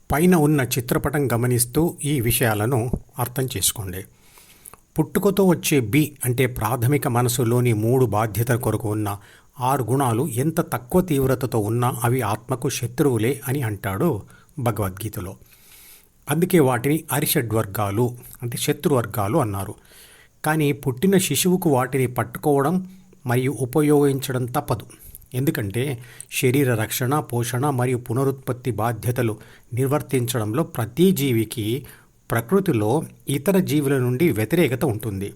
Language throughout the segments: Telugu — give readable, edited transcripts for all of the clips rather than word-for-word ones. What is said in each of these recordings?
పైన ఉన్న చిత్రపటం గమనిస్తూ ఈ విషయాలను అర్థం చేసుకోండి. పుట్టుకతో వచ్చే బి అంటే ప్రాథమిక మనసులోని 3 బాధ్యతల కొరకు ఉన్న 6 గుణాలు ఎంత తక్కువ తీవ్రతతో ఉన్నా అవి ఆత్మకు శత్రువులే అని అంటాడు భగవద్గీతలో. అందుకే వాటిని అరిషడ్వర్గాలు అంటే శత్రువర్గాలు అన్నారు. కానీ పుట్టిన శిశువుకు వాటిని పట్టుకోవడం మరియు ఉపయోగించడం తప్పదు. ఎందుకంటే శరీర రక్షణ, పోషణ మరియు పునరుత్పత్తి బాధ్యతలు నిర్వర్తించడంలో ప్రతి జీవికి ప్రకృతిలో ఇతర జీవుల నుండి వ్యతిరేకత ఉంటుంది.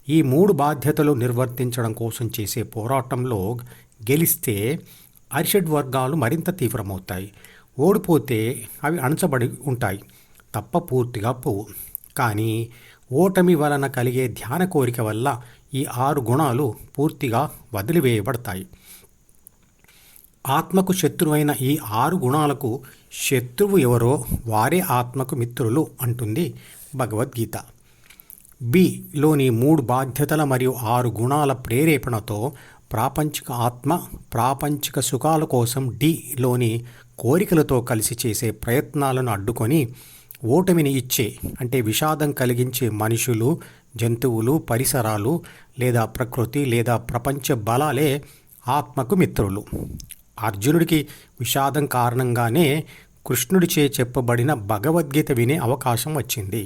ఈ 3 బాధ్యతలు నిర్వర్తించడం కోసం చేసే పోరాటంలో గెలిస్తే అరిషడ్ వర్గాలు మరింత తీవ్రమవుతాయి. ఓడిపోతే అవి అణచబడి ఉంటాయి తప్ప పూర్తిగా పోవు. కానీ ఓటమి వలన కలిగే ధ్యాన కోరిక వల్ల ఈ 6 గుణాలు పూర్తిగా వదిలివేయబడతాయి. ఆత్మకు శత్రువైన ఈ 6 గుణాలకు శత్రువు ఎవరో వారే ఆత్మకు మిత్రులు అంటుంది భగవద్గీత. బిలోని 3 బాధ్యతల మరియు 6 గుణాల ప్రేరేపణతో ప్రాపంచిక ఆత్మ ప్రాపంచిక సుఖాల కోసం డిలోని కోరికలతో కలిసి చేసే ప్రయత్నాలను అడ్డుకొని ఓటమిని ఇచ్చే అంటే విషాదం కలిగించే మనుషులు, జంతువులు, పరిసరాలు లేదా ప్రకృతి లేదా ప్రపంచ బలాలే ఆత్మకు మిత్రులు. అర్జునుడికి విషాదం కారణంగానే కృష్ణుడిచే చెప్పబడిన భగవద్గీత వినే అవకాశం వచ్చింది.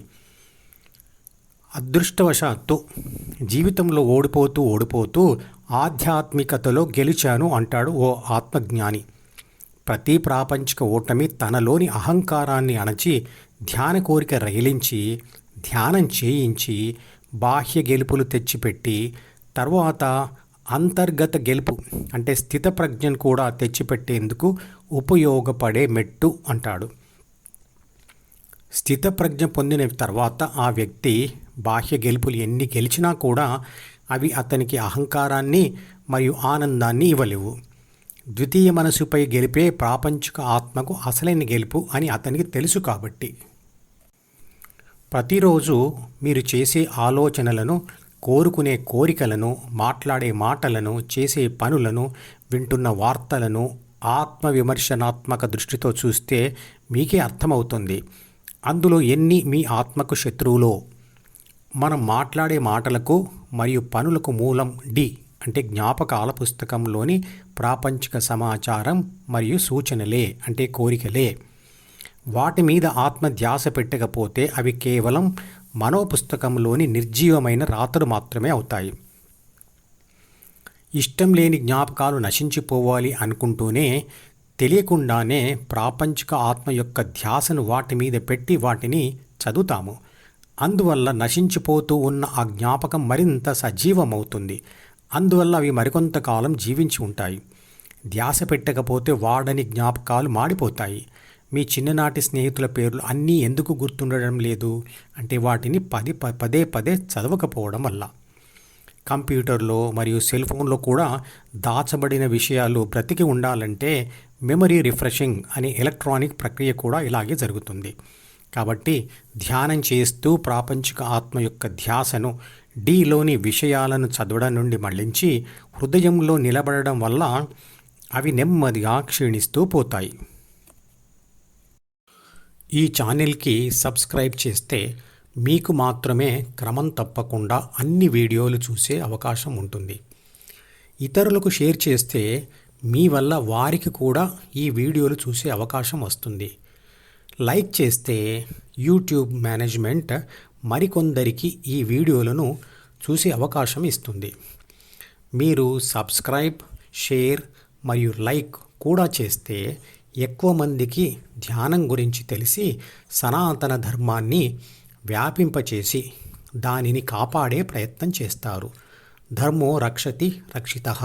అదృష్టవశాత్తు జీవితంలో ఓడిపోతూ ఆధ్యాత్మికతలో గెలిచాను అంటాడు ఓ ఆత్మజ్ఞాని. ప్రతి ప్రాపంచిక ఓటమి తనలోని అహంకారాన్ని అణచి ధ్యాన కోరిక రగిలించి ధ్యానం చేయించి బాహ్య గెలుపులు తెచ్చిపెట్టి తర్వాత అంతర్గత గెలుపు అంటే స్థితప్రజ్ఞను కూడా తెచ్చిపెట్టేందుకు ఉపయోగపడే మెట్టు అంటాడు. స్థితప్రజ్ఞ పొందిన తర్వాత ఆ వ్యక్తి బాహ్య గెలుపులు ఎన్ని గెలిచినా కూడా అవి అతనికి అహంకారాన్ని మరియు ఆనందాన్ని ఇవ్వలేవు. ద్వితీయ మనసుపై గెలిపే ప్రాపంచిక ఆత్మకు అసలైన గెలుపు అని అతనికి తెలుసు. కాబట్టి ప్రతిరోజు మీరు చేసే ఆలోచనలను, కోరుకునే కోరికలను, మాట్లాడే మాటలను, చేసే పనులను, వింటున్న వార్తలను ఆత్మవిమర్శనాత్మక దృష్టితో చూస్తే మీకే అర్థమవుతుంది అందులో ఎన్ని మీ ఆత్మకు శత్రువులో. మనం మాట్లాడే మాటలకు మరియు పనులకు మూలం డి అంటే జ్ఞాపకాల పుస్తకంలోని ప్రాపంచిక సమాచారం మరియు సూచనలే అంటే కోరికలే. వాటి మీద ఆత్మ ధ్యాస పెట్టకపోతే అవి కేవలం మనోపుస్తకంలోని నిర్జీవమైన రాతలు మాత్రమే అవుతాయి. ఇష్టం లేని జ్ఞాపకాలు నశించిపోవాలి అనుకుంటూనే తెలియకుండానే ప్రాపంచిక ఆత్మ యొక్క ధ్యాసను వాటి మీద పెట్టి వాటిని చదువుతాము. అందువల్ల నశించిపోతూ ఉన్న ఆ జ్ఞాపకం మరింత సజీవమవుతుంది. అందువల్ల అవి మరికొంతకాలం జీవించి ఉంటాయి. ధ్యాస పెట్టకపోతే వాడని జ్ఞాపకాలు మాడిపోతాయి. మీ చిన్ననాటి స్నేహితుల పేర్లు అన్నీ ఎందుకు గుర్తుండడం లేదు అంటే వాటిని పదే పదే చదవకపోవడం వల్ల. కంప్యూటర్లో మరియు సెల్ ఫోన్లో కూడా దాచబడిన విషయాలు బ్రతికి ఉండాలంటే మెమరీ రిఫ్రెషింగ్ అనే ఎలక్ట్రానిక్ ప్రక్రియ కూడా ఇలాగే జరుగుతుంది. కాబట్టి ధ్యానం చేస్తూ ప్రాపంచిక ఆత్మ యొక్క ధ్యాసను డిలోని విషయాలను చదవడం నుండి మళ్లించి హృదయంలో నిలబడడం వల్ల అవి నెమ్మదిగా క్షీణిస్తూ పోతాయి. ఈ ఛానల్కి సబ్స్క్రైబ్ చేస్తే మీకు మాత్రమే క్రమం తప్పకుండా అన్ని వీడియోలు చూసే అవకాశం ఉంటుంది. ఇతరులకు షేర్ చేస్తే మీ వల్ల వారికి కూడా ఈ వీడియోలు చూసే అవకాశం వస్తుంది. లైక్ చేస్తే యూట్యూబ్ మేనేజ్మెంట్ మరికొందరికి ఈ వీడియోలను చూసే అవకాశం ఇస్తుంది. మీరు సబ్స్క్రైబ్, షేర్ మరియు లైక్ కూడా చేస్తే ఎక్కువ మందికి ధ్యానం గురించి తెలిసి సనాతన ధర్మాన్ని వ్యాపింపచేసి దానిని కాపాడే ప్రయత్నం చేస్తారు. ధర్మో రక్షతి రక్షితః.